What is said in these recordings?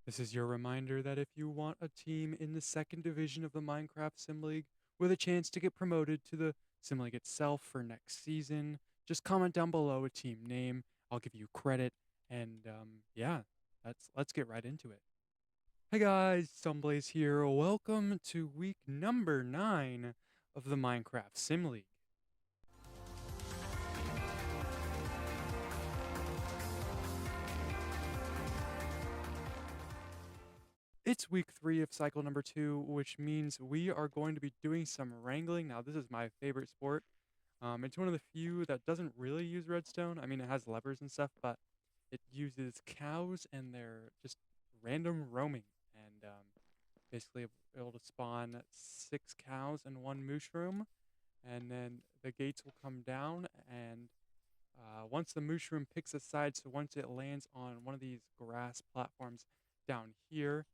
This is your reminder that if you want a team in the second division of the Minecraft Sim League with a chance to get promoted to the Sim League itself for next season, just comment down below a team name. I'll give you credit. And yeah, let's get right into it. Hey guys, Sunblaze here. Welcome to week number 9 of the Minecraft Sim League. It's week 3 of cycle number 2, which means we are going to be doing some wrangling. Now, this is my favorite sport. It's one of the few that doesn't really use redstone. I mean, it has levers and stuff, but it uses cows and they're just random roaming. And basically able to spawn 6 cows and 1 mushroom. And then the gates will come down. And once the mushroom picks a side, so once it lands on one of these grass platforms down here,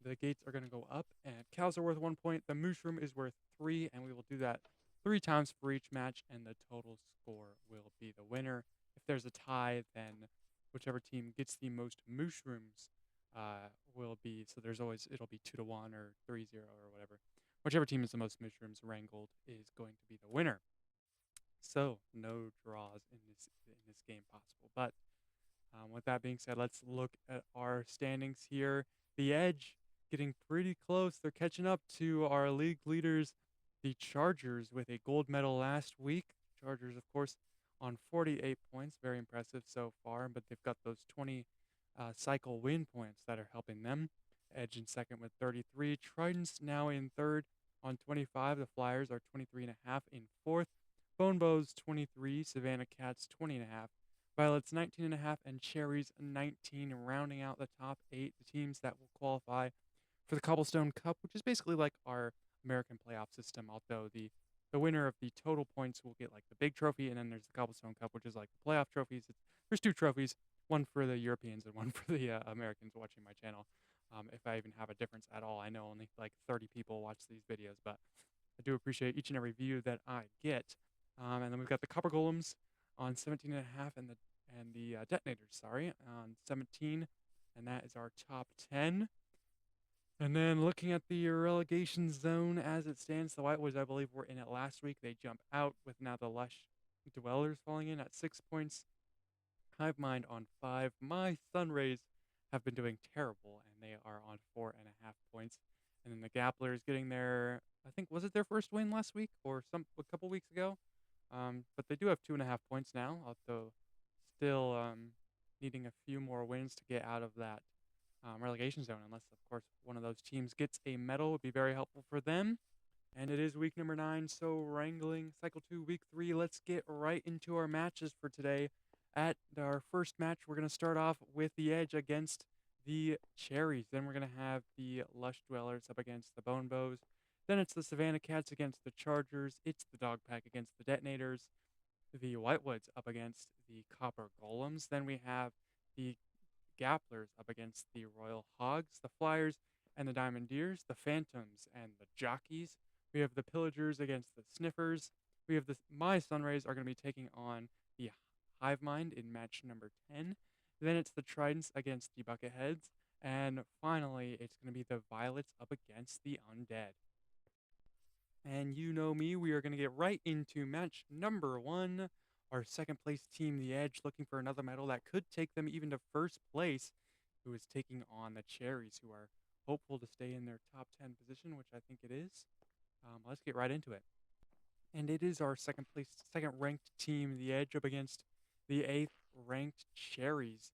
the gates are going to go up. And cows are worth 1 point. The mushroom is worth 3. And we will do that 3 times for each match, and the total score will be the winner. If there's a tie, then whichever team gets the most mushrooms will be. So there's always, it'll be 2-1 or 3-0 or whatever. Whichever team has the most mushrooms wrangled is going to be the winner. So no draws in this game possible. But with that being said, let's look at our standings here. The Edge getting pretty close. They're catching up to our league leaders, the Chargers, with a gold medal last week. Chargers, of course, on 48 points. Very impressive so far, but they've got those 20 cycle win points that are helping them. Edge in second with 33. Tridents now in third on 25. The Flyers are 23.5 in fourth. Bonebows 23. Savannah Cats 20.5. Violets 19.5, and Cherries 19, rounding out the top 8, the teams that will qualify for the Cobblestone Cup, which is basically like our American playoff system, although the winner of the total points will get like the big trophy, and then there's the Cobblestone Cup, which is like the playoff trophies. There's 2 trophies, one for the Europeans and one for the Americans watching my channel. If I even have a difference at all, I know only like 30 people watch these videos, but I do appreciate each and every view that I get. And then we've got the Copper Golems on 17.5, and the Detonators, sorry, on 17, and that is our top 10. And then looking at the relegation zone as it stands, the Whitewoods, I believe, were in it last week. They jump out with now the Lush Dwellers falling in at 6 points. Hivemind on 5. My Sunrays have been doing terrible, and they are on 4.5 points. And then the Gapplers getting their, I think, was it their first win last week or a couple weeks ago? But they do have 2.5 points now, although still needing a few more wins to get out of that relegation zone, unless, of course, one of those teams gets a medal. Would be very helpful for them. And it is week number 9, so wrangling, cycle 2, week 3. Let's get right into our matches for today. At our first match, we're going to start off with the Edge against the Cherries. Then we're going to have the Lush Dwellers up against the Bonebows. Then it's the Savannah Cats against the Chargers. It's the Dogpack against the Detonators. The Whitewoods up against the Copper Golems. Then we have the Gapplers up against the Royal Hogs, the Flyers and the Diamondeers, the Phantoms and the Jockeys. We have the Pillagers against the Sniffers. We have my Sunrays are going to be taking on the Hivemind in match number 10. Then it's the Tridents against the Bucketheads. And finally, it's going to be the Violets up against the Undead. And you know me, we are going to get right into match number 1. Our second place team, the Edge, looking for another medal that could take them even to first place, who is taking on the Cherries, who are hopeful to stay in their top 10 position, which I think it is. Let's get right into it. And it is our second ranked team, the Edge, up against the 8th ranked Cherries.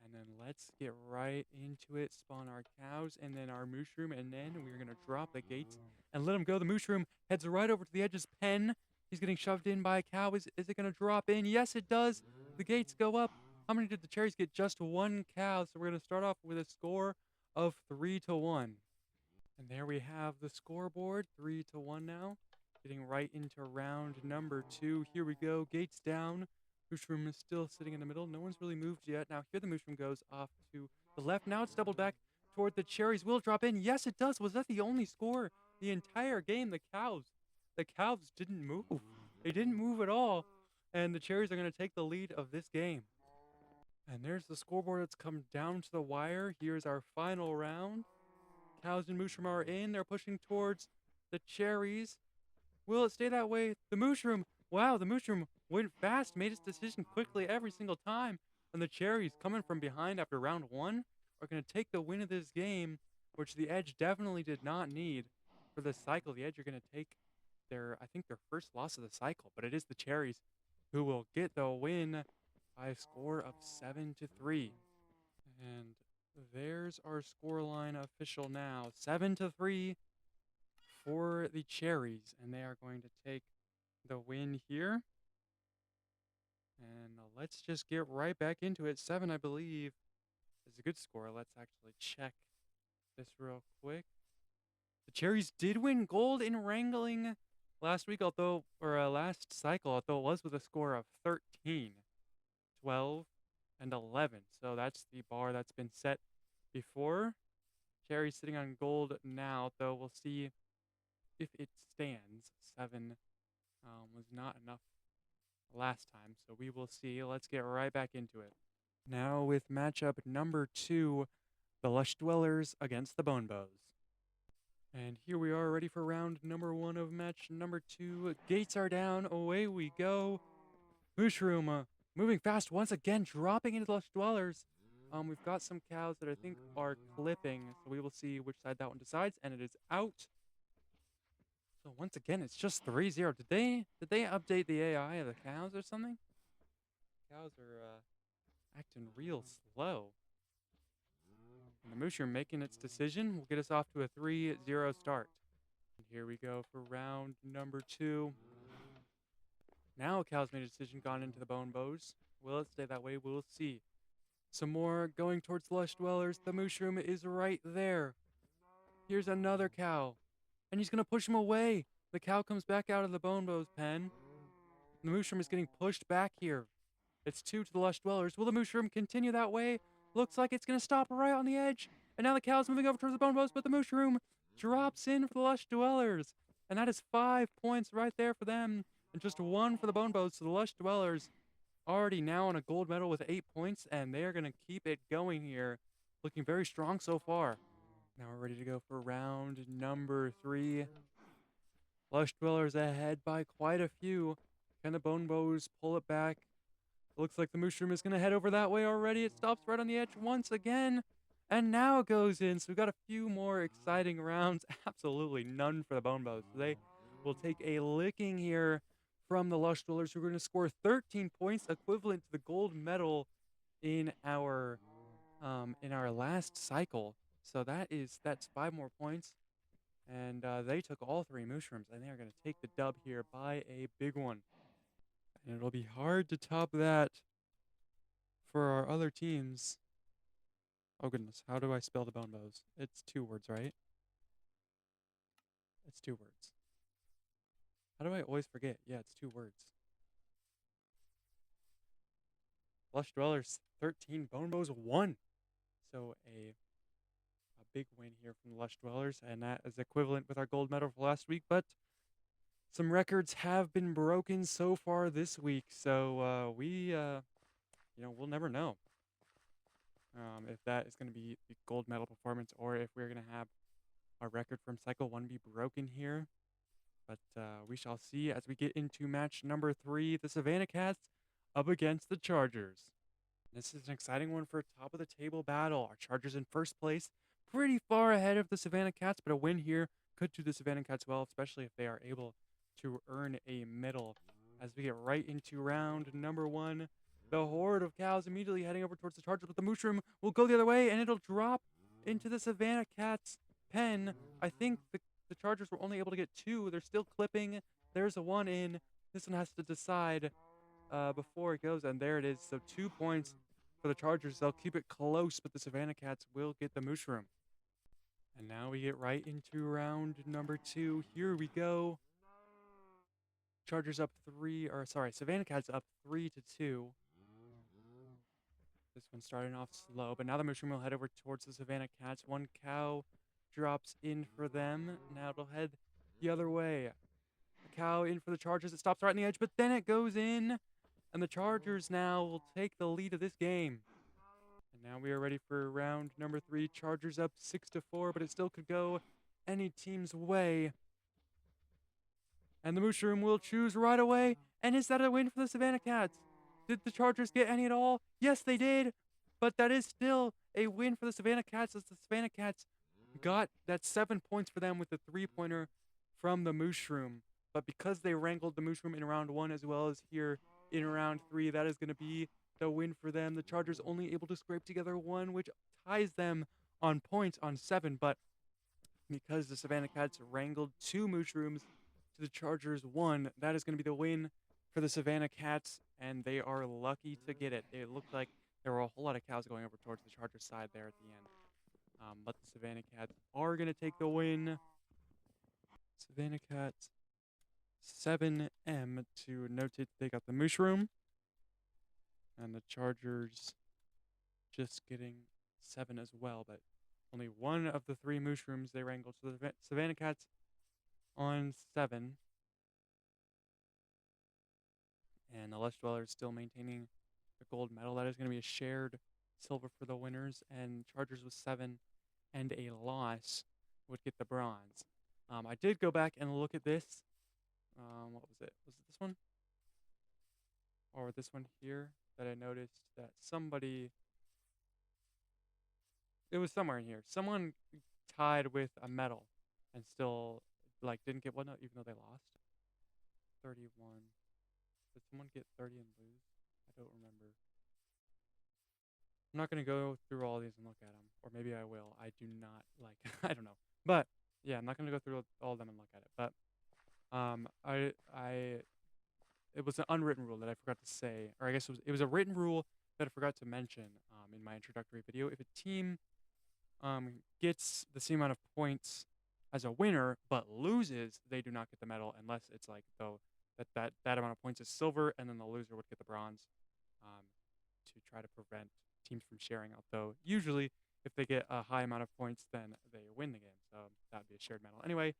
And then let's get right into it. Spawn our cows and then our mushroom, and then we're going to drop the gates and let him go. The mushroom heads right over to the Edge's pen. He's getting shoved in by a cow. Is it going to drop in? Yes, it does. The gates go up. How many did the Cherries get? Just 1 cow. So we're going to start off with a score of 3-1. And there we have the scoreboard, 3-1 now. Getting right into round number 2. Here we go. Gates down. Mushroom is still sitting in the middle. No one's really moved yet. Now here the mushroom goes off to the left. Now it's doubled back toward the Cherries. Will drop in. Yes, it does. Was that the only score the entire game? The cows didn't move. They didn't move at all. And the Cherries are going to take the lead of this game. And there's the scoreboard that's come down to the wire. Here's our final round. Cows and Mushroom are in. They're pushing towards the Cherries. Will it stay that way? The Mushroom, wow, the Mushroom went fast, made its decision quickly every single time. And the Cherries, coming from behind after round one, are going to take the win of this game, which the Edge definitely did not need for this cycle. The Edge are going to take I think their first loss of the cycle, but it is the Cherries who will get the win by a score of 7-3. And there's our scoreline official now. 7-3 for the Cherries, and they are going to take the win here. And let's just get right back into it. 7, I believe, is a good score. Let's actually check this real quick. The Cherries did win gold in Wrangling last week, last cycle, although it was with a score of 13, 12, and 11. So that's the bar that's been set before. Cherries sitting on gold now, though we'll see if it stands. 7 was not enough last time, so we will see. Let's get right back into it. Now with matchup number 2, the Lush Dwellers against the Bone Bows. And here we are ready for round number 1 of match number 2. Gates are down, away we go. Mushroom moving fast once again, dropping into the Lush Dwellers. We've got some cows that I think are clipping, so we will see which side that one decides, and it is out. So once again, it's just 3-0. Did they update the AI of the cows or something? Cows are acting real slow. And the Mushroom making its decision will get us off to a 3-0 start. And here we go for round number 2. Now Cow's made a decision, gone into the Bone Bows. Will it stay that way? We'll see. Some more going towards Lush Dwellers. The Mushroom is right there. Here's another cow. And he's going to push him away. The cow comes back out of the Bone Bows pen. The Mushroom is getting pushed back here. It's 2 to the Lush Dwellers. Will the Mushroom continue that way? Looks like it's going to stop right on the edge. And now the cow's moving over towards the Bone Bows, but the Mushroom drops in for the Lush Dwellers. And that is 5 points right there for them. And just 1 for the Bone Bows. So the Lush Dwellers already now on a gold medal with 8 points, and they're going to keep it going here. Looking very strong so far. Now we're ready to go for round number 3. Lush Dwellers ahead by quite a few. Can the Bone Bows pull it back? It looks like the Mushroom is going to head over that way already. It stops right on the edge once again. And now it goes in. So we've got a few more exciting rounds. Absolutely none for the Bone Bows. So they will take a licking here from the Lush Dwellers, who are going to score 13 points, equivalent to the gold medal in our last cycle. So that's 5 more points. And they took all 3 Mushrooms, and they are going to take the dub here by a big one. And it'll be hard to top that for our other teams. Oh goodness, how do I spell the Bone Bows? It's 2 words, right? It's 2 words. How do I always forget? Yeah, it's 2 words. Lush Dwellers 13, Bone Bows 1. So a big win here from the Lush Dwellers, and that is equivalent with our gold medal for last week, but some records have been broken so far this week, so we'll never know if that is going to be the gold medal performance or if we're going to have our record from Cycle 1 be broken here. But we shall see as we get into match number 3, the Savannah Cats up against the Chargers. This is an exciting one for a top-of-the-table battle. Our Chargers in first place, pretty far ahead of the Savannah Cats, but a win here could do the Savannah Cats well, especially if they are able to earn a medal. As we get right into round number 1, the horde of cows immediately heading over towards the Chargers, but the Mushroom will go the other way, and it'll drop into the Savannah Cats pen. I think the Chargers were only able to get 2. They're still clipping. There's a 1 in. This one has to decide before it goes, and there it is. So 2 points for the Chargers. They'll keep it close, but the Savannah Cats will get the Mushroom. And now we get right into round number 2. Here we go. Savannah Cats up 3-2. This one starting off slow, but now the Mushroom will head over towards the Savannah Cats. 1 cow drops in for them. Now it'll head the other way. A cow in for the Chargers. It stops right on the edge, but then it goes in. And the Chargers now will take the lead of this game. And now we are ready for round number 3. Chargers up 6-4, but it still could go any team's way. And the Mushroom will choose right away. And is that a win for the Savannah Cats? Did the Chargers get any at all? Yes, they did. But that is still a win for the Savannah Cats, as the Savannah Cats got that 7 points for them with the 3-pointer from the Mushroom. But because they wrangled the Mushroom in round 1 as well as here in round 3, that is going to be the win for them. The Chargers only able to scrape together 1, which ties them on points on 7. But because the Savannah Cats wrangled 2 Mushrooms to the Chargers 1, that is going to be the win for the Savannah Cats, and they are lucky to get it. It looked like there were a whole lot of cows going over towards the Chargers side there at the end. But the Savannah Cats are going to take the win. Savannah Cats 7M to notate they got the Mushroom. And the Chargers just getting 7 as well, but only 1 of the 3 Mushrooms they wrangled. So the Savannah Cats on 7. And the Lush Dwellers still maintaining the gold medal. That is going to be a shared silver for the winners. And Chargers with 7 and a loss would get the bronze. I did go back and look at this. What was it? Was it this one? Or this one here that I noticed that somebody... It was somewhere in here. Someone tied with a medal and still, like, didn't get one, even though they lost. 31. Did someone get 30 and lose? I don't remember. I'm not going to go through all these and look at them. Or maybe I will. I do not like... I don't know. But, yeah, I'm not going to go through all of them and look at it. But, it was an unwritten rule that I forgot to say. Or I guess it was a written rule that I forgot to mention in my introductory video. If a team gets the same amount of points as a winner, but loses, they do not get the medal unless it's like, though, that amount of points is silver, and then the loser would get the bronze to try to prevent teams from sharing out. Though usually, if they get a high amount of points, then they win the game. So that would be a shared medal. Anyway,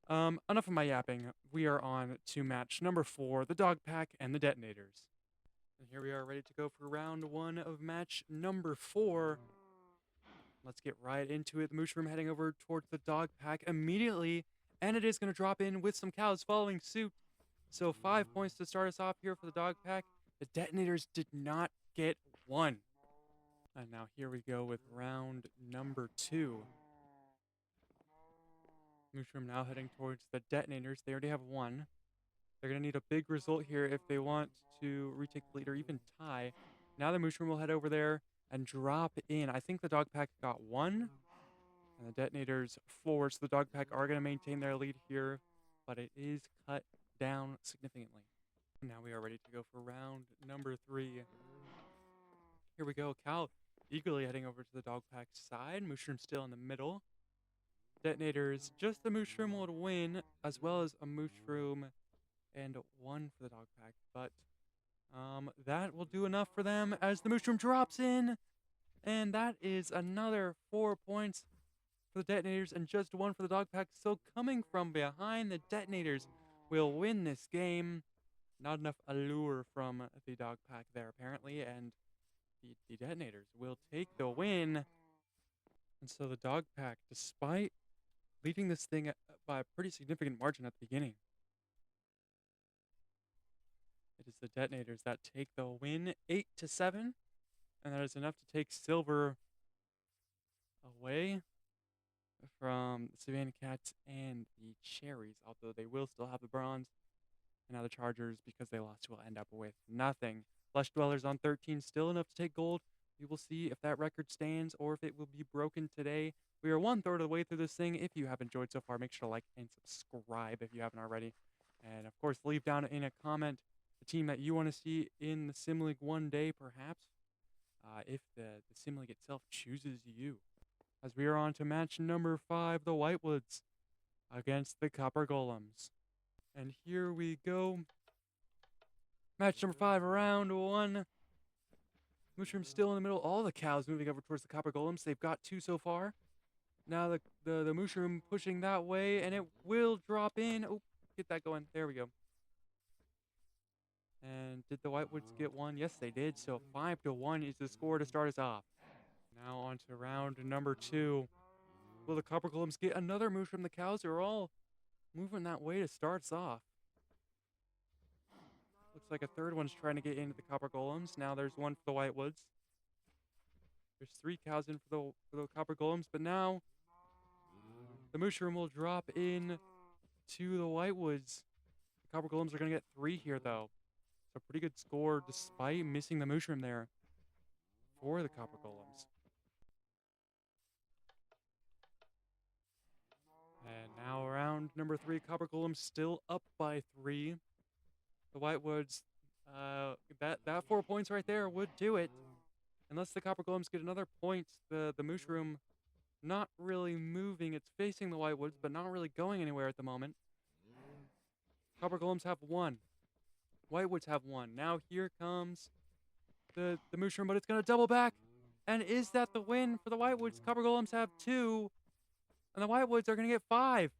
enough of my yapping. We are on to match number 4, the Dogpack and the Detonators. And here we are ready to go for round 1 of match number 4. Let's get right into it. The Mushroom heading over towards the Dogpack immediately, and it is going to drop in with some cows following suit. So 5 points to start us off here for the Dogpack. The Detonators did not get 1. And now here we go with round number 2. Mushroom now heading towards the Detonators. They already have 1. They're going to need a big result here if they want to retake the lead or even tie. Now the Mushroom will head over there and drop in. I think the Dogpack got 1. And the Detonators 4. So the Dogpack are going to maintain their lead here. But it is cut down significantly. Now we are ready to go for round number 3. Here we go. Cal eagerly heading over to the Dogpack side. Mushroom still in the middle. Detonators, just the Mushroom would win, as well as a Mushroom and 1 for the Dogpack. But that will do enough for them as the Mushroom drops in. And that is another 4 points for the Detonators and just 1 for the Dogpack. So coming from behind, the Detonators will win this game. Not enough allure from the Dogpack there, apparently. And the Detonators will take the win. And so the Dogpack, despite leading this thing by a pretty significant margin at the beginning, it is the Detonators that take the win 8-7. And that is enough to take silver away from the Savannah Cats and the Cherries, although they will still have the bronze. And now the Chargers, because they lost, will end up with nothing. Lush Dwellers on 13, still enough to take gold. We will see if that record stands or if it will be broken today. We are 1/3 of the way through this thing. If you have enjoyed so far, make sure to like and subscribe if you haven't already. And of course, leave down in a comment the team that you want to see in the Sim League one day, perhaps, if the Sim League itself chooses you. As we are on to match number 5, the Whitewoods against the Copper Golems. And here we go. Match number 5, round 1. Mushroom still in the middle. All the cows moving over towards the Copper Golems. They've got 2 so far. Now the Mushroom pushing that way, and it will drop in. Oh, get that going. There we go. And did the Whitewoods get 1? Yes, they did. So 5-1 is the score to start us off. Now on to round number 2. Will the Copper Golems get another move from the cows? They're all moving that way to start us off. Looks like a third one's trying to get into the Copper Golems. Now there's one for the Whitewoods. There's 3 cows in for the Copper Golems, but now the Mushroom will drop in to the Whitewoods. The Copper Golems are going to get 3 here, though. So pretty good score despite missing the Mushroom there for the Copper Golems. And now round number 3, Copper Golems still up by 3. The Whitewoods, that 4 points right there would do it. Unless the Copper Golems get another point, the Mushroom not really moving. It's facing the Whitewoods, but not really going anywhere at the moment. Copper Golems have 1. Whitewoods have 1. Now here comes the Mushroom, but it's going to double back. And is that the win for the Whitewoods? Copper Golems have 2, and the Whitewoods are going to get 5.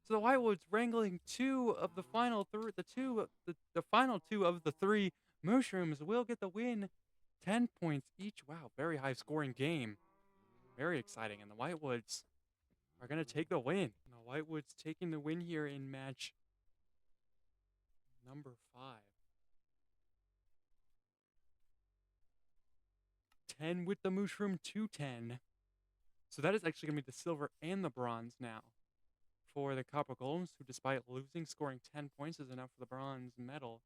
So the Whitewoods wrangling 2 of the final the final 2 of the 3 Mushrooms will get the win. 10 points each. Wow, very high scoring game. Very exciting. And the Whitewoods are going to take the win. And the Whitewoods taking the win here in match number 5. 10 with the Mushroom, 2-10. So that is actually going to be the silver and the bronze now for the Copper Golems, who despite losing, scoring 10 points is enough for the bronze medal.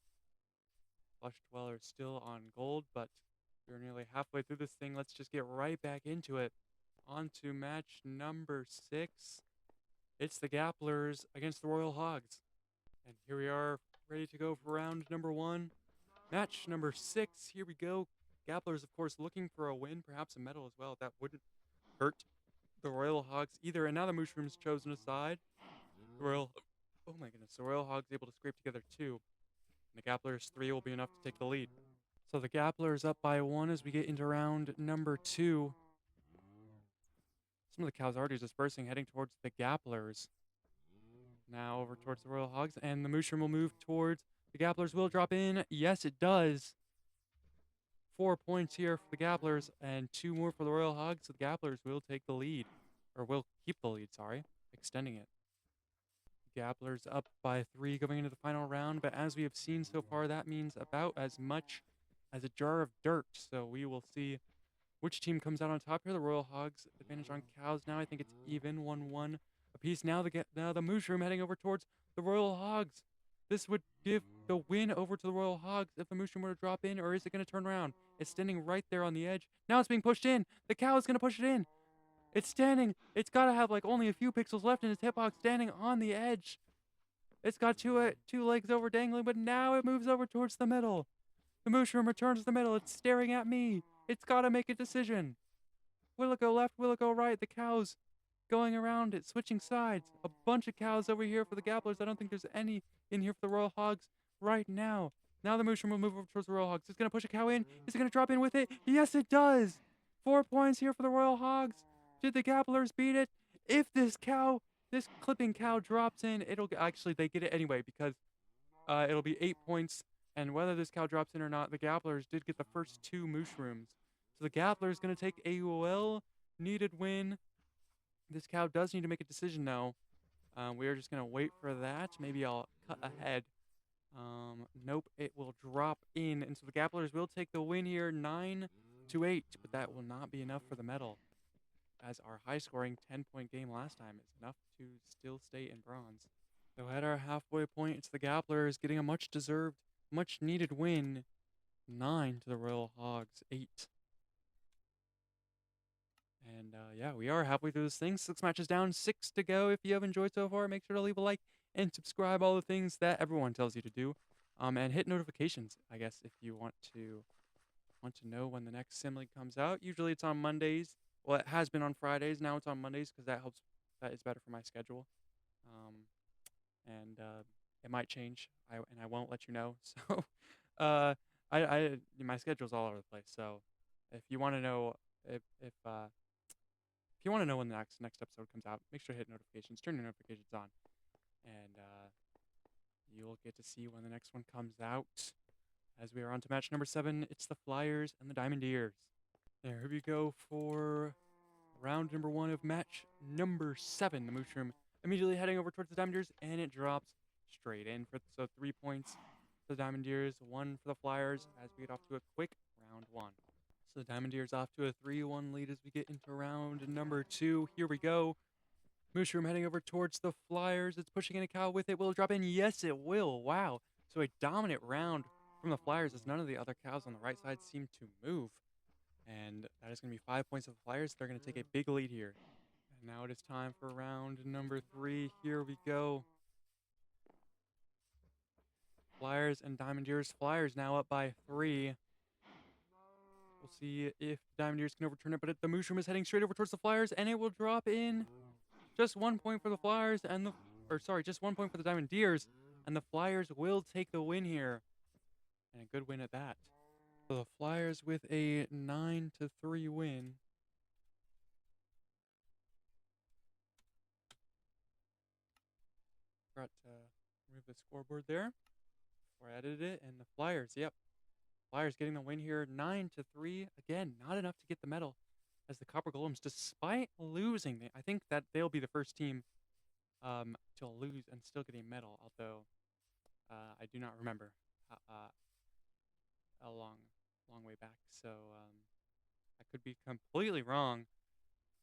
Lush Dweller still on gold, but we're nearly halfway through this thing. Let's just get right back into it. On to match number 6. It's the Gapplers against the Royal Hogs. And here we are, ready to go for round number 1. Match number 6, here we go. Gapplers, of course, looking for a win, perhaps a medal as well. That wouldn't hurt the Royal Hogs either. And now the Mushroom's chosen a side. Oh my goodness, the Royal Hogs able to scrape together 2. And the Gapplers 3 will be enough to take the lead. So the Gapplers up by 1 as we get into round number 2. Some of the cows already dispersing, heading towards the Gapplers. Now over towards the Royal Hogs, and the Mushroom will move towards the Gapplers. Will drop in. Yes, it does. 4 points here for the Gapplers, and 2 more for the Royal Hogs. So the Gapplers will take the lead. Or will keep the lead, sorry. Extending it. Gapplers up by 3 going into the final round, but as we have seen so far, that means about as much as a jar of dirt. So we will see which team comes out on top here. The Royal Hogs advantage on cows now. I think it's even 1-1 apiece. Now the Mushroom heading over towards the Royal Hogs. This would give the win over to the Royal Hogs if the Mushroom were to drop in, or is it going to turn around? It's standing right there on the edge. Now it's being pushed in. The cow is going to push it in. It's standing. It's got to have like only a few pixels left in its hitbox, standing on the edge. It's got two legs over dangling, but now it moves over towards the middle. The Mushroom returns to the middle. It's staring at me. It's got to make a decision. Will it go left? Will it go right? The cows going around it, switching sides. A bunch of cows over here for the Gapplers. I don't think there's any in here for the Royal Hogs right now. Now the Mushroom will move over towards the Royal Hogs. It's going to push a cow in. Is it going to drop in with it? Yes, it does. 4 points here for the Royal Hogs. Did the Gapplers beat it? If this clipping cow drops in, actually, they get it anyway because it'll be 8 points. And whether this cow drops in or not, the Gapplers did get the first 2 Mushrooms. So the Gappler is going to take a well-needed win. This cow does need to make a decision, though. We are just going to wait for that. Maybe I'll cut ahead. Nope, it will drop in. And so the Gapplers will take the win here, 9-8. But that will not be enough for the medal, as our high-scoring 10-point game last time is enough to still stay in bronze. So at our halfway point, it's the Gapplers getting a much-deserved, much-needed win. 9 to the Royal Hogs, 8. And yeah, we are halfway through this thing. 6 matches down, 6 to go. If you have enjoyed so far, make sure to leave a like and subscribe. All the things that everyone tells you to do. And hit notifications, I guess, if you want to know when the next sim league comes out. Usually it's on Mondays. Well, it has been on Fridays. Now it's on Mondays because that is better for my schedule. And it might change. I won't let you know. So my schedule's all over the place. So if you want to know if you want to know when the next episode comes out, make sure to hit notifications, turn your notifications on, and you'll get to see when the next one comes out. As we are on to match number 7, it's the Flyers and the Diamondeers. There we go for round number 1 of match number 7. The Mushroom immediately heading over towards the Diamondeers, and it drops straight in for so 3 points for the Diamondeers, 1 for the Flyers as we get off to a quick round 1. So the Diamondeers off to a 3-1 lead as we get into round number 2. Here we go. Mushroom heading over towards the Flyers. It's pushing in a cow with it. Will it drop in? Yes, it will. Wow. So a dominant round from the Flyers as none of the other cows on the right side seem to move. And that is going to be 5 points of the Flyers. They're going to take a big lead here. And now it is time for round number 3. Here we go. Flyers and Diamondeers. Flyers now up by 3. We'll see if Diamondeers can overturn it, but the Mushroom is heading straight over towards the Flyers, and it will drop in. Just 1 point for the Flyers and just 1 point for the Diamondeers, and the Flyers will take the win here. And a good win at that. So the Flyers with a 9-3 win. Forgot to remove the scoreboard there before I edited it, and the Flyers, Flyers getting the win here, 9-3. Again, not enough to get the medal as the Copper Golems, despite losing, I think that they'll be the first team to lose and still get a medal, although I do not remember a long way back, so I could be completely wrong,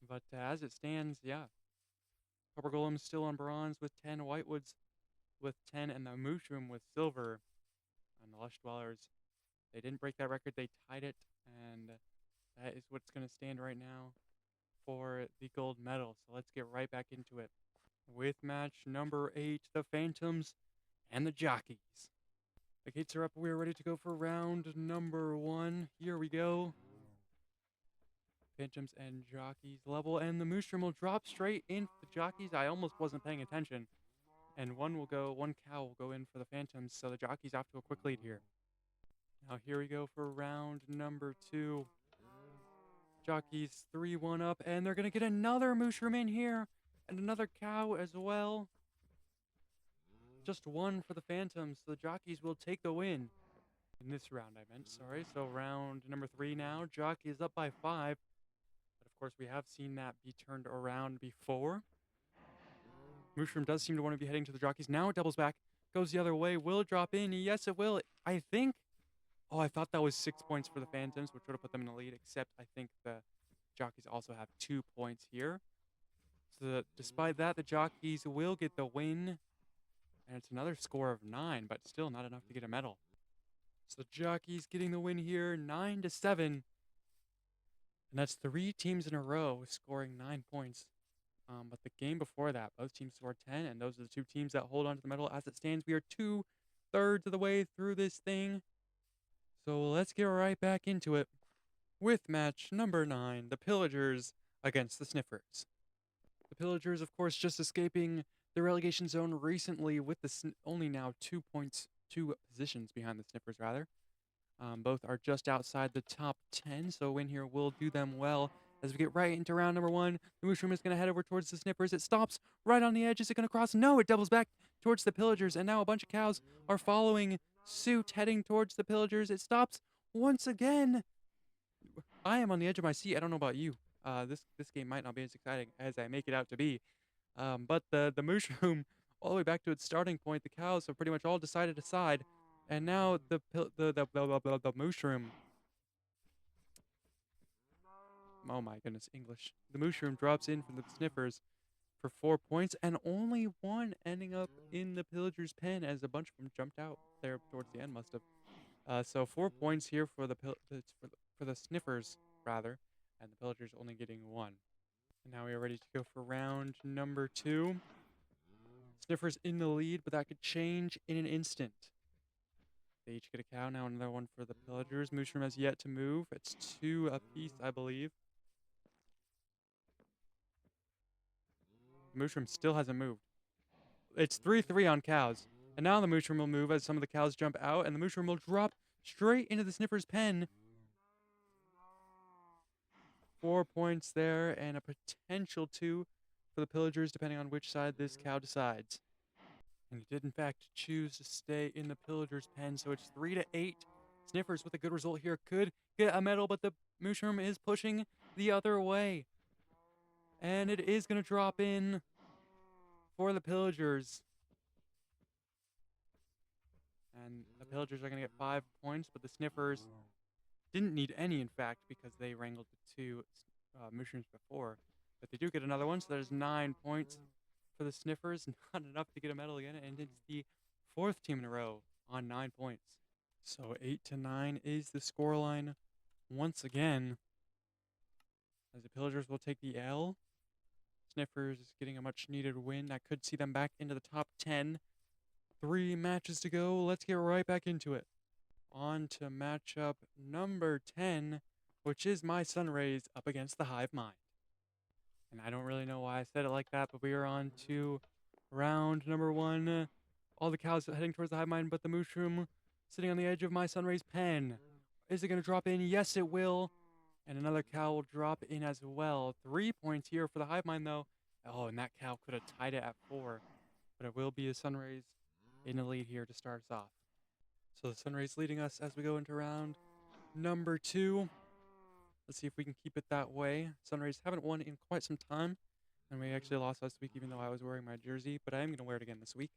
but as it stands, Copper Golems still on bronze with 10, Whitewoods with 10, and the Mushroom with silver, and the Lush Dwellers, they didn't break that record, they tied it, and that is what's going to stand right now for the gold medal. So let's get right back into it with match number 8, the Phantoms and the Jockeys. The gates are up. We're ready to go for round number 1. Here we go. Phantoms and Jockeys level, and the Mushroom will drop straight in for the Jockeys. I almost wasn't paying attention. And one cow will go in for the Phantoms, so the Jockeys off to a quick lead here. Now here we go for round number 2. Jockeys 3-1 up, and they're going to get another Mushroom in here, and another cow as well. Just 1 for the Phantoms, so the Jockeys will take the win. In this round, I meant, sorry. So round number 3 now, Jockeys up by 5. But of course, we have seen that be turned around before. Mushroom does seem to want to be heading to the Jockeys. Now it doubles back, goes the other way. Will it drop in? Yes, it will. I think. Oh, I thought that was 6 points for the Phantoms, which would have put them in the lead, except I think the Jockeys also have 2 points here. So despite that, the Jockeys will get the win. And it's another score of 9, but still not enough to get a medal. So the Jockeys getting the win here, 9-7. And that's 3 teams in a row scoring 9 points. But the game before that, both teams scored 10, and those are the 2 teams that hold on to the medal. As it stands, we are 2/3 of the way through this thing. So let's get right back into it with match number 9, the Pillagers against the Sniffers. The Pillagers, of course, just escaping the relegation zone recently with only now 2 positions behind the Sniffers, rather. Both are just outside the top 10, so a win here will do them well. As we get right into round number 1, the Mushroom is going to head over towards the Sniffers. It stops right on the edge. Is it going to cross? No, it doubles back towards the Pillagers, and now a bunch of cows are following suit, heading towards the Pillagers. It stops once again. I am on the edge of my seat. I don't know about you. This game might not be as exciting as I make it out to be. But the Mushroom, all the way back to its starting point, the cows have pretty much all decided to side, and now the Mushroom. Oh my goodness, English. The Mushroom drops in from the Sniffers for 4 points, and only 1 ending up in the Pillager's pen as a bunch of them jumped out there towards the end, must have. So 4 points here for the Sniffers, rather, and the Pillagers only getting 1. And now we are ready to go for round number 2. Sniffers in the lead, but that could change in an instant. They each get a cow. Now another one for the Pillagers. Mushroom has yet to move. It's 2 apiece, I believe. Mushroom still hasn't moved. It's 3-3 on cows. And now the Mushroom will move as some of the cows jump out, and the Mushroom will drop straight into the Sniffer's pen. 4 points there, and a potential 2 for the Pillagers, depending on which side this cow decides. And it did, in fact, choose to stay in the Pillagers' pen, so it's 3-8. Sniffers, with a good result here, could get a medal, but the mushroom is pushing the other way. And it is going to drop in for the Pillagers. And the Pillagers are going to get 5 points, but the Sniffers didn't need any, in fact, because they wrangled the 2 mushrooms before. But they do get another one, so there's 9 points for the Sniffers. Not enough to get a medal again, and it's the 4th team in a row on 9 points. So 8-9 is the scoreline once again, as the Pillagers will take the L. Sniffers is getting a much-needed win. That could see them back into the top 10. 3 matches to go. Let's get right back into it. On to matchup number 10, which is my Sunrays up against the Hivemind. And I don't really know why I said it like that, but we are on to round number 1. All the cows heading towards the Hivemind, but the mushroom sitting on the edge of my Sunrays pen. Is it going to drop in? Yes, it will. And another cow will drop in as well. 3 points here for the Hivemind, though. Oh, and that cow could have tied it at 4. But it will be the Sunrays in the lead here to start us off. So the Sunrays leading us as we go into round number 2. Let's see if we can keep it that way. Sunrays haven't won in quite some time. And we actually lost last week, even though I was wearing my jersey. But I am going to wear it again this week.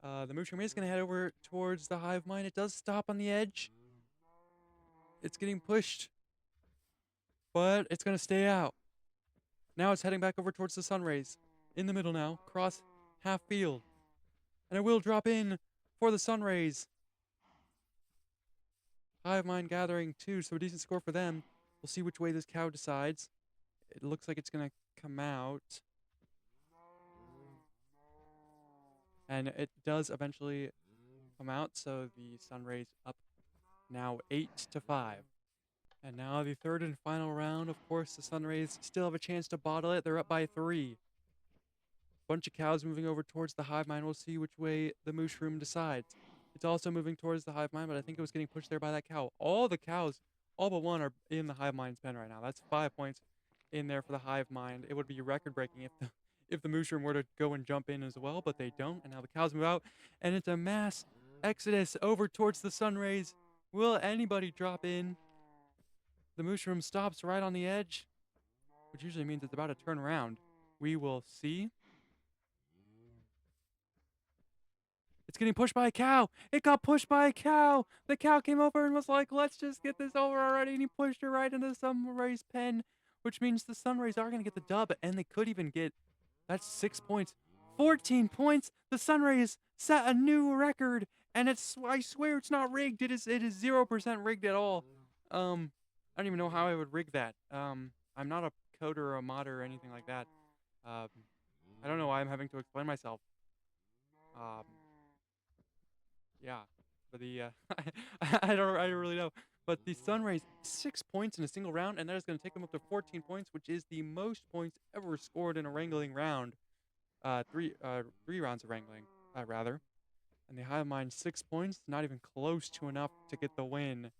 The mushroom is going to head over towards the Hivemind. It does stop on the edge. It's getting pushed. But it's going to stay out. Now it's heading back over towards the Sunrays. In the middle now. Cross half field. And it will drop in for the Sunrays. Hivemind gathering 2, so a decent score for them. We'll see which way this cow decides. It looks like it's going to come out. And it does eventually come out, so the Sunrays up now 8-5. And now the 3rd and final round. Of course, the Sunrays still have a chance to bottle it. They're up by 3. Bunch of cows moving over towards the Hivemind. We'll see which way the mushroom decides. It's also moving towards the Hivemind, but I think it was getting pushed there by that cow. All the cows, all but one, are in the Hivemind's pen right now. That's 5 points in there for the Hivemind. It would be record-breaking if the mushroom were to go and jump in as well, but they don't. And now the cows move out, and it's a mass exodus over towards the Sunrays. Will anybody drop in? The mushroom stops right on the edge, which usually means it's about to turn around. We will see. It's getting pushed by a cow. It got pushed by a cow. The cow came over and was like, let's just get this over already. And he pushed her right into the Sunrays pen, which means the Sunrays are going to get the dub. And they could even get, that's 6 points. 14 points. The Sunrays set a new record. And I swear it's not rigged. It is 0% rigged at all. I don't even know how I would rig that. I'm not a coder or a modder or anything like that. I don't know why I'm having to explain myself. Yeah, but the I don't really know. But the Sunrays 6 points in a single round, and that is going to take them up to 14 points, which is the most points ever scored in a wrangling round. Three rounds of wrangling, rather. And the Hivemind 6 points, not even close to enough to get the win.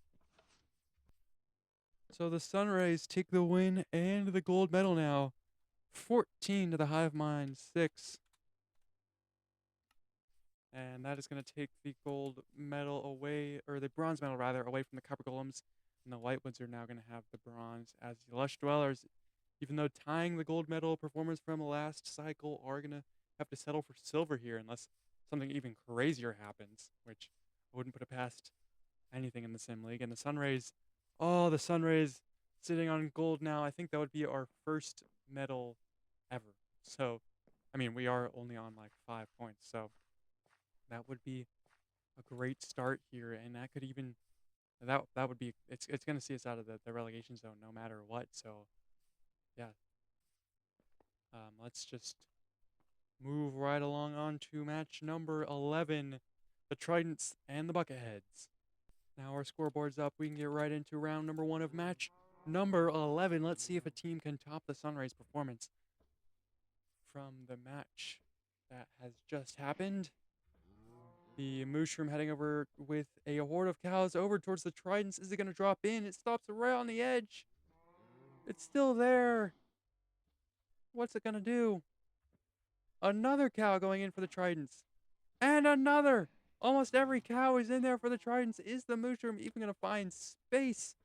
So the Sunrays take the win and the gold medal now. 14 to the Hivemind 6. And that is going to take the gold medal away, or the bronze medal rather, away from the Copper Golems. And the Whitewoods are now going to have the bronze, as the Lush Dwellers, even though tying the gold medal performance from last cycle, are going to have to settle for silver here unless something even crazier happens, which I wouldn't put it past anything in the Sim League. And the Sunrays, oh, the Sunrays sitting on gold now. I think that would be our first medal ever. So, I mean, we are only on like 5 points, so that would be a great start here, and that could even that would be it's going to see us out of the relegation zone no matter what. So yeah, let's just move right along on to match number 11, the Tridents and the Bucketheads. Now our scoreboard's up. We can get right into round number 1 of match number 11. Let's see if a team can top the Sunrays performance from the match that has just happened. The mushroom heading over with a horde of cows over towards the Tridents. Is it going to drop in? It stops right on the edge. It's still there. What's it going to do? Another cow going in for the Tridents. And another. Almost every cow is in there for the Tridents. Is the mushroom even going to find space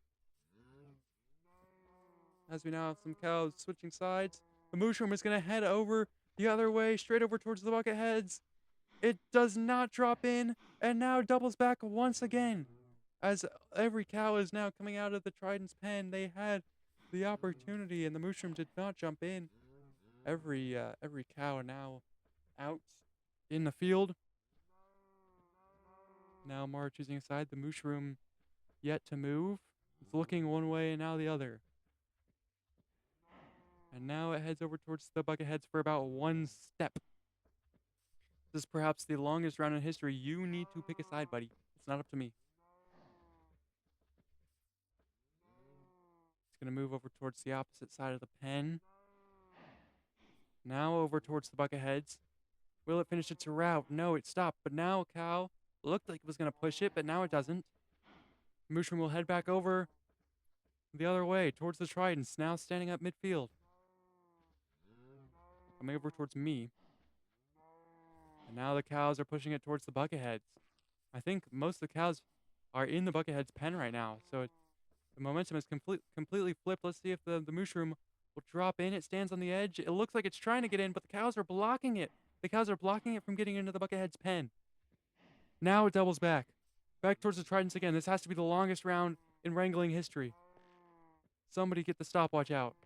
as we now have some cows switching sides. The mushroom is going to head over the other way, straight over towards the Bucketheads. It does not drop in, and now doubles back once again. As every cow is now coming out of the Trident's pen, they had the opportunity, and the mushroom did not jump in. Every cow now out in the field. Now Mara choosing a side. The mushroom yet to move. It's looking one way and now the other. And now it heads over towards the Bucketheads for about one step. This is perhaps the longest round in history. You need to pick a side, buddy. It's not up to me. It's going to move over towards the opposite side of the pen. Now over towards the Bucketheads. Will it finish its route? No, it stopped. But now cow looked like it was going to push it, but now it doesn't. Mushroom will head back over the other way towards the Tridents, now standing up midfield. Coming over towards me. And now the cows are pushing it towards the Bucketheads. I think most of the cows are in the Bucketheads pen right now, so the momentum is completely flipped. Let's see if the mushroom will drop in. It stands on the edge. It looks like it's trying to get in, but the cows are blocking it. The cows are blocking it from getting into the Bucketheads pen. Now it doubles back. Back towards the Tridents again. This has to be the longest round in Wrangling history. Somebody get the stopwatch out.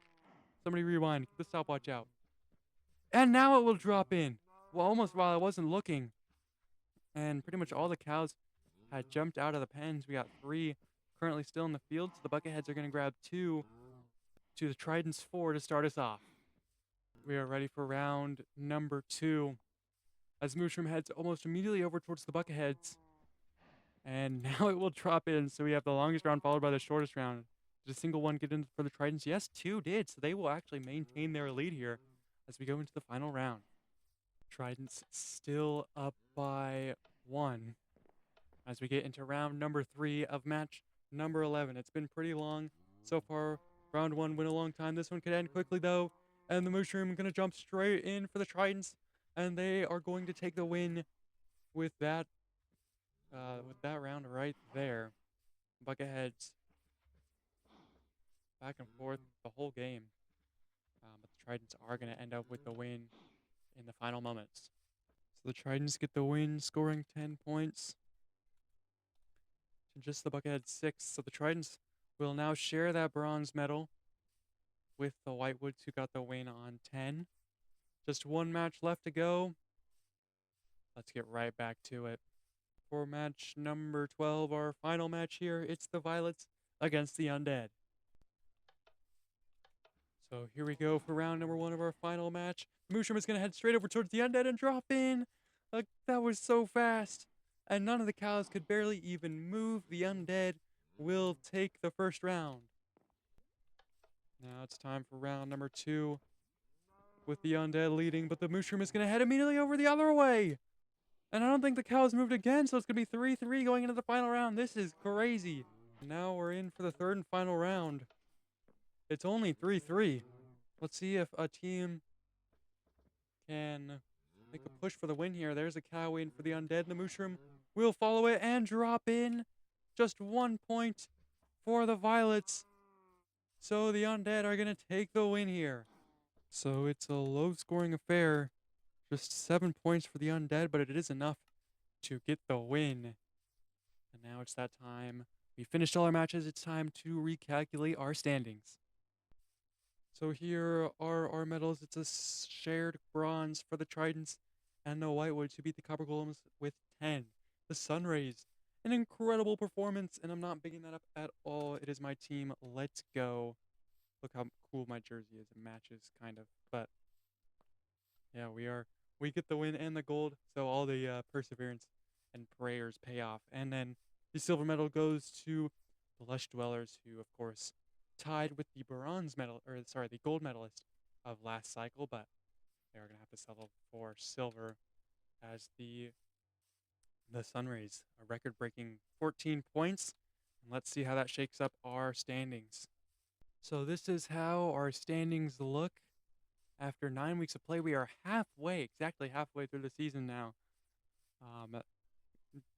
Somebody rewind. Get the stopwatch out. And now it will drop in. Well, almost while I wasn't looking. And pretty much all the cows had jumped out of the pens. We got 3 currently still in the field. So the Bucketheads are going to grab 2 to the Tridents 4 to start us off. We are ready for round number 2. As Mushroom heads almost immediately over towards the Bucketheads. And now it will drop in. So we have the longest round followed by the shortest round. Did a single one get in for the Tridents? Yes, 2 did. So they will actually maintain their lead here as we go into the final round. Tridents still up by 1 as we get into round number 3 of match number 11. It's been pretty long so far. Round 1 went a long time. This one could end quickly though. And the Mushroom going to jump straight in for the Tridents. And they are going to take the win with that round right there. Bucketheads back and forth the whole game. But the Tridents are going to end up with the win in the final moments. So the Tridents get the win, scoring 10 points to just the Bucketheads 6. So the Tridents will now share that bronze medal with the Whitewoods, who got the win on 10. Just 1 match left to go. Let's get right back to it. For match number 12, our final match here, it's the Violets against the Undead. So here we go for round number 1 of our final match. Mushroom is going to head straight over towards the Undead and drop in. That was so fast. And none of the cows could barely even move. The Undead will take the first round. Now it's time for round number 2 with the Undead leading, but the Mushroom is going to head immediately over the other way. And I don't think the cows moved again, so it's going to be 3-3 going into the final round. This is crazy. Now we're in for the 3rd and final round. It's only 3-3. Let's see if a team can make a push for the win here. There's a cow win for the Undead. The Mushroom will follow it and drop in. Just 1 point for the Violets. So the Undead are going to take the win here. So it's a low-scoring affair. Just 7 points for the Undead, but it is enough to get the win. And now it's that time. We finished all our matches. It's time to recalculate our standings. So here are our medals. It's a shared bronze for the Tridents and the Whitewoods, who beat the Copper Golems with 10. The Sunrays, an incredible performance, and I'm not bigging that up at all. It is my team. Let's go. Look how cool my jersey is. It matches, kind of. But yeah, we get the win and the gold, so all the perseverance and prayers pay off. And then the silver medal goes to the Lush Dwellers, who, of course, tied with the the gold medalist of last cycle, but they are going to have to settle for silver as the Sunrays, a record-breaking 14 points. And let's see how that shakes up our standings. So this is how our standings look. After 9 weeks of play, we are exactly halfway through the season now.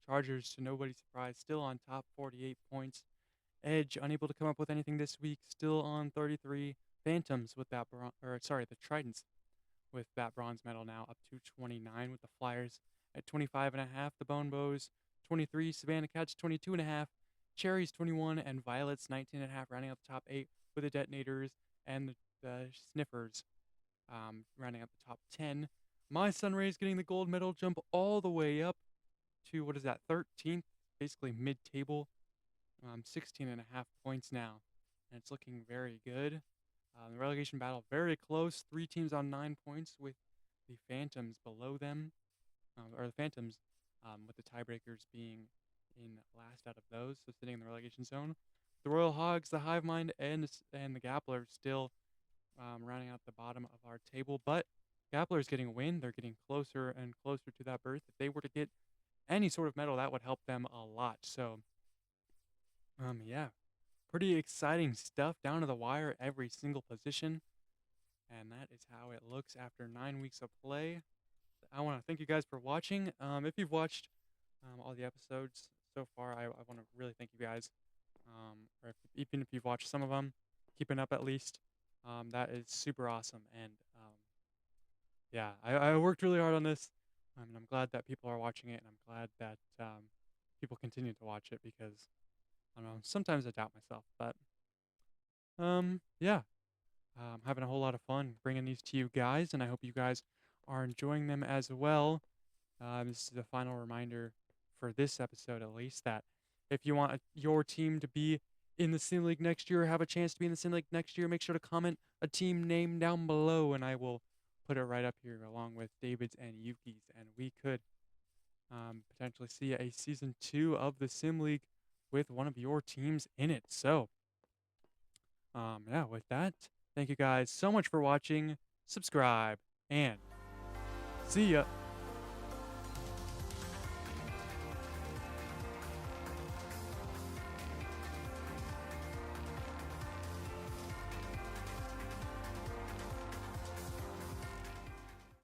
Chargers, to nobody's surprise, still on top, 48 points. Edge, unable to come up with anything this week, still on 33. Phantoms with that the Tridents with that bronze medal now up to 29 with the Flyers at 25.5. The Bone Bows 23. Savannah Cats 22.5. Cherries 21 and Violets 19.5, rounding out the top 8 with the Detonators and the Sniffers rounding out the top 10. My Sunrays getting the gold medal, jump all the way up to, what is that, 13th, basically mid-table, 16.5 points now, and it's looking very good. The relegation battle very close, 3 teams on 9 points with the Phantoms below them, or the Phantoms with the tiebreakers being in last out of those, so sitting in the relegation zone. The Royal Hogs, the Hivemind, and the Gapplers still rounding out the bottom of our table, but Gapplers getting a win. They're getting closer and closer to that berth. If they were to get any sort of medal, that would help them a lot. So, yeah, pretty exciting stuff down to the wire, every single position. And that is how it looks after 9 weeks of play. I want to thank you guys for watching. If you've watched all the episodes so far, I want to really thank you guys. Or even if you've watched some of them, keeping up at least. That is super awesome. And yeah, I worked really hard on this. And I'm glad that people are watching it. And I'm glad that people continue to watch it because, I don't know, sometimes I doubt myself. But yeah, having a whole lot of fun bringing these to you guys. And I hope you guys are enjoying them as well. This is the final reminder for this episode, at least, that if you want your team to be in the Sim League next year, or have a chance to be in the Sim League next year, make sure to comment a team name down below, and I will put it right up here along with David's and Yuki's, and we could potentially see a season 2 of the Sim League with one of your teams in it. So, yeah, with that, thank you guys so much for watching. Subscribe, and see ya.